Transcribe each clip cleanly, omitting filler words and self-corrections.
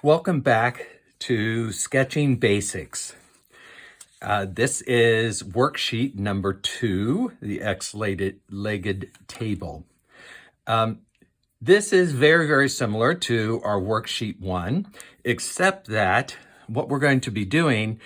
Welcome back to Sketching Basics. This is worksheet number 2, the X-legged table. This is very, very similar to our worksheet 1, except that what we're going to be doing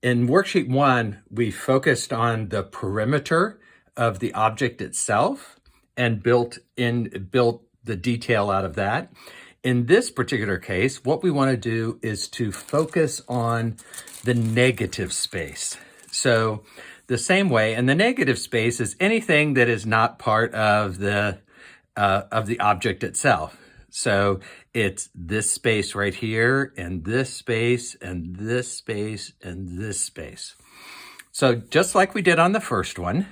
in worksheet 1, we focused on the perimeter of the object itself and built the detail out of that. In this particular case, what we want to do is to focus on the negative space. So the same way, and the negative space is anything that is not part of the object itself. So it's this space right here, and this space, and this space, and this space. So just like we did on the first one,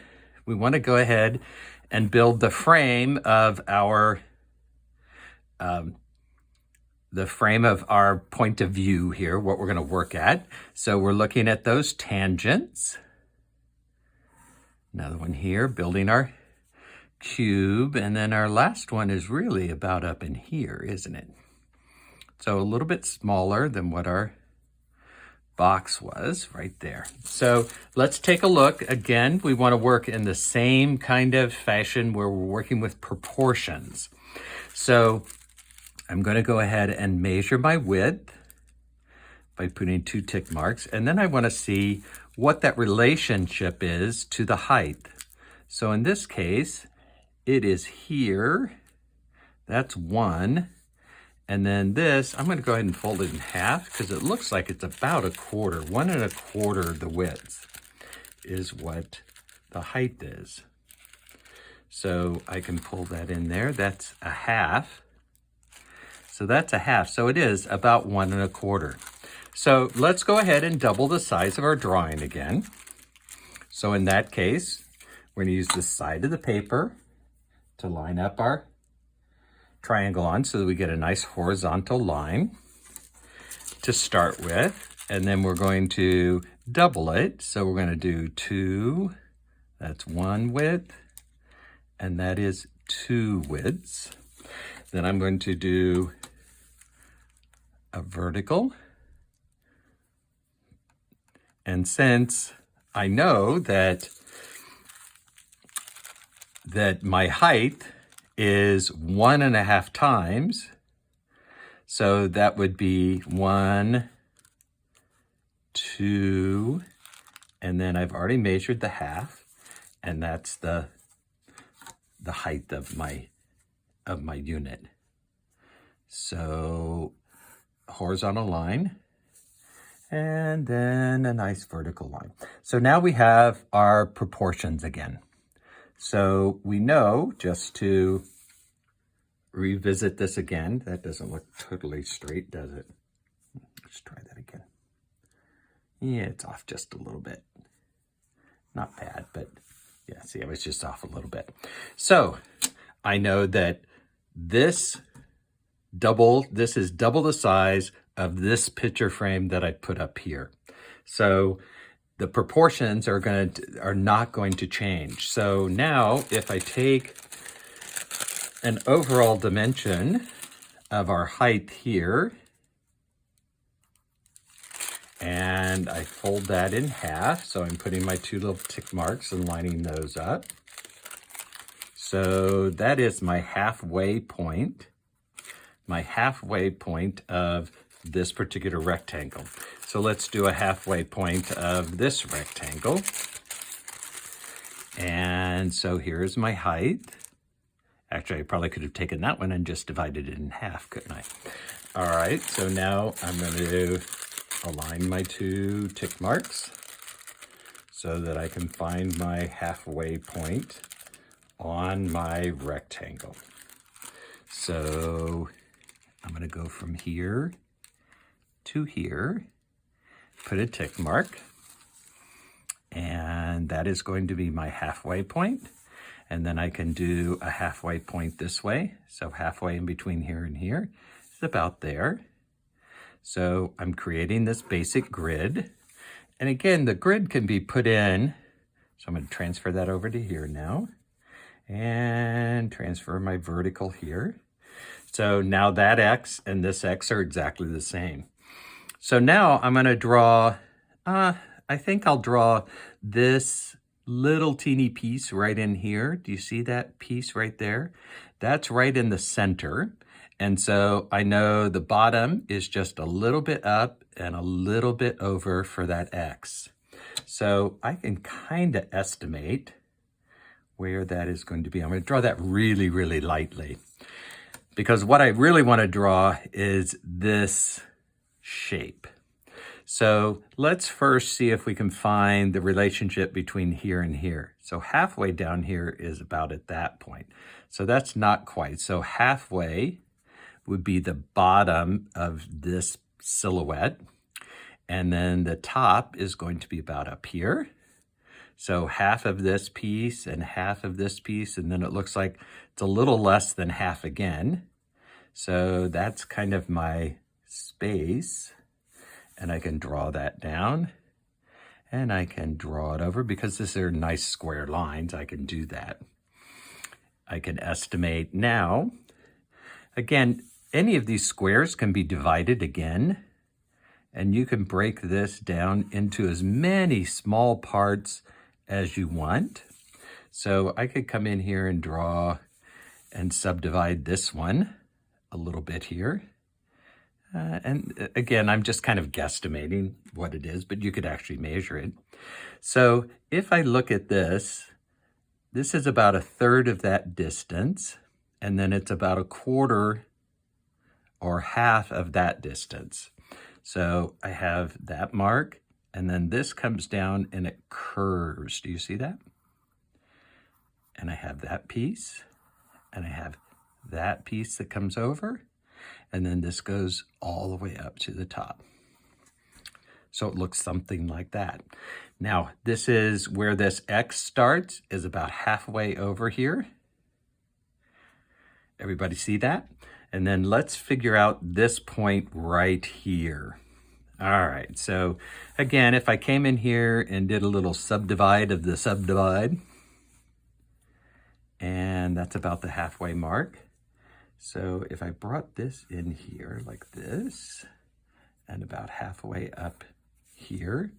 we want to go ahead and build the frame of our point of view here, what we're going to work at. So we're looking at those tangents. Another one here, building our cube, and then our last one is really about up in here, isn't it? So a little bit smaller than what our box was right there. So let's take a look. Again, we want to work in the same kind of fashion where we're working with proportions. So I'm going to go ahead and measure my width by putting 2 tick marks, and then I want to see what that relationship is to the height. So in this case, it is here. That's 1. And then this, I'm going to go ahead and fold it in half because it looks like it's about 1/4. 1 1/4 the width is what the height is. So I can pull that in there. That's 1/2. So that's 1/2. So it is about 1 1/4. So let's go ahead and double the size of our drawing again. So in that case, we're going to use the side of the paper to line up our triangle on so that we get a nice horizontal line to start with. And then we're going to double it. So we're going to do 2, that's 1 width, and that is 2 widths. Then I'm going to do a vertical. And since I know that my height is 1 1/2 times, so that would be 1, 2, and then I've already measured the half, and that's the height of my unit. So horizontal line, and then a nice vertical line. So now we have our proportions again. So we know, just to revisit this again, that doesn't look totally straight, does it? Let's try that again. Yeah, it's off just a little bit. Not bad, but yeah, see, I was just off a little bit. So I know that this is double the size of this picture frame that I put up here. So the proportions are not going to change. So now if I take an overall dimension of our height here and I fold that in half, so I'm putting my 2 little tick marks and lining those up. So that is my halfway point of this particular rectangle. So let's do a halfway point of this rectangle. And so here's my height. Actually, I probably could have taken that one and just divided it in half, couldn't I? All right, so now I'm going to align my 2 tick marks so that I can find my halfway point on my rectangle. So I'm going to go from here to here, put a tick mark, and that is going to be my halfway point. And then I can do a halfway point this way. So halfway in between here and here is about there. So I'm creating this basic grid. And again, the grid can be put in. So I'm going to transfer that over to here now and transfer my vertical here. So now that X and this X are exactly the same. So now I'm gonna draw, I think I'll draw this little teeny piece right in here. Do you see that piece right there? That's right in the center. And so I know the bottom is just a little bit up and a little bit over for that X. So I can kind of estimate where that is going to be. I'm going to draw that really, really lightly, because what I really want to draw is this shape. So let's first see if we can find the relationship between here and here. So halfway down here is about at that point. So that's not quite. So halfway would be the bottom of this silhouette. And then the top is going to be about up here. So half of this piece and half of this piece, and then it looks like it's a little less than half again. So that's kind of my space. And I can draw that down, and I can draw it over because these are nice square lines. I can do that. I can estimate now. Again, any of these squares can be divided again, and you can break this down into as many small parts as you want. So I could come in here and draw and subdivide this one a little bit here. And again, I'm just kind of guesstimating what it is, but you could actually measure it. So if I look at this, this is about a third of that distance, and then it's about a quarter or half of that distance. So I have that mark, and then this comes down and it curves. Do you see that? And I have that piece, and I have that piece that comes over, and then this goes all the way up to the top. So it looks something like that. Now, this is where this X starts, is about halfway over here. Everybody see that? And then let's figure out this point right here. All right, so again, if I came in here and did a little subdivide of the subdivide, and that's about the halfway mark. So if I brought this in here like this, and about halfway up here.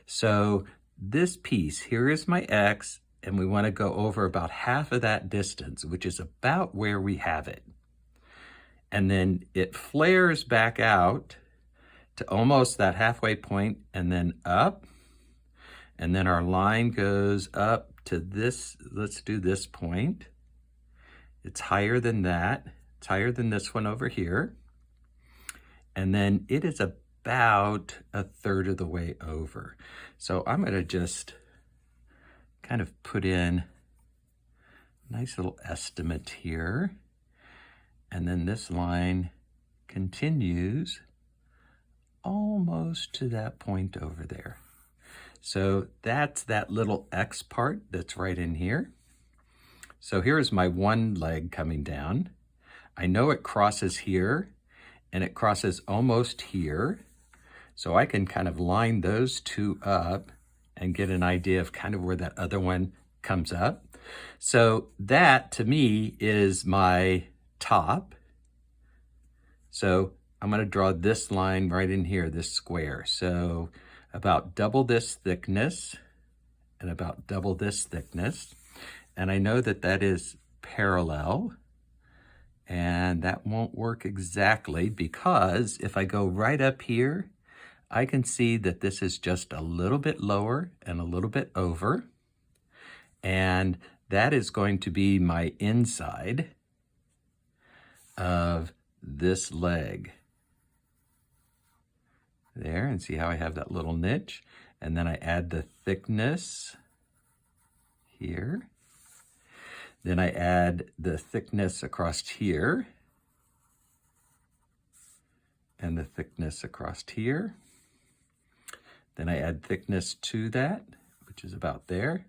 So this piece, here is my X, and we want to go over about half of that distance, which is about where we have it. And then it flares back out to almost that halfway point and then up. And then our line goes up to this, let's do this point. It's higher than that. It's higher than this one over here. And then it is about a third of the way over. So I'm going to just kind of put in a nice little estimate here. And then this line continues almost to that point over there. So that's that little X part that's right in here. So here's my one leg coming down. I know it crosses here, and it crosses almost here. So I can kind of line those two up and get an idea of kind of where that other one comes up. So that, to me, is my top. So I'm going to draw this line right in here, this square. So about double this thickness and about double this thickness. And I know that that is parallel. And that won't work exactly, because if I go right up here, I can see that this is just a little bit lower and a little bit over. And that is going to be my inside of this leg. There, and see how I have that little niche? And then I add the thickness here. Then I add the thickness across here, and the thickness across here. Then I add thickness to that, which is about there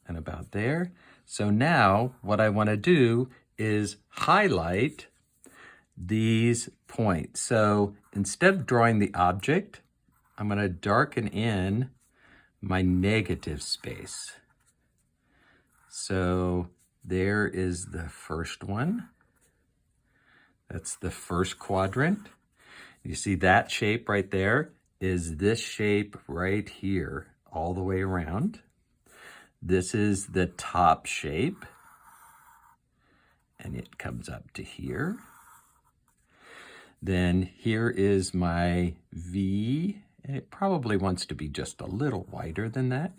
and about there. So now what I want to do is highlight these points. So instead of drawing the object, I'm going to darken in my negative space. So there is the first one. That's the first quadrant. You see that shape right there is this shape right here, all the way around. This is the top shape, and it comes up to here. Then here is my V. It probably wants to be just a little wider than that.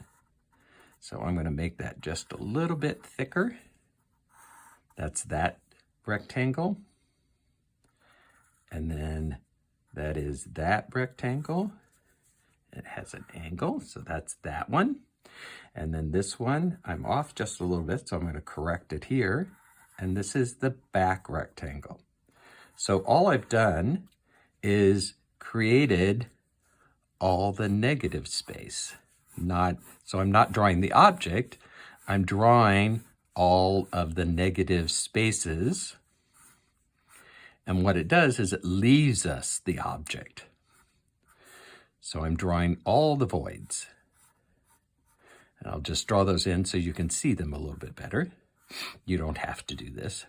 So I'm going to make that just a little bit thicker. That's that rectangle. And then that is that rectangle. It has an angle, so that's that one. And then this one, I'm off just a little bit, so I'm going to correct it here. And this is the back rectangle. So all I've done is created all the negative space. So I'm not drawing the object, I'm drawing all of the negative spaces. And what it does is it leaves us the object. So I'm drawing all the voids. And I'll just draw those in so you can see them a little bit better. You don't have to do this.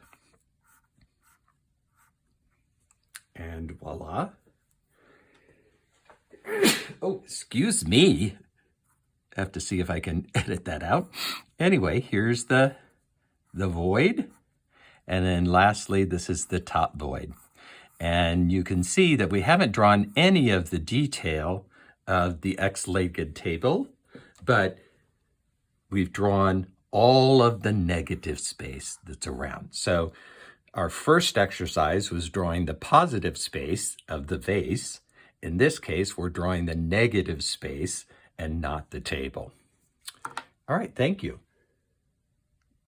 And voila. Oh, excuse me. I have to see if I can edit that out. Anyway, here's the void. And then lastly, this is the top void. And you can see that we haven't drawn any of the detail of the X-legged table, but we've drawn all of the negative space that's around. So our first exercise was drawing the positive space of the vase. In this case, we're drawing the negative space and not the table. All right, thank you.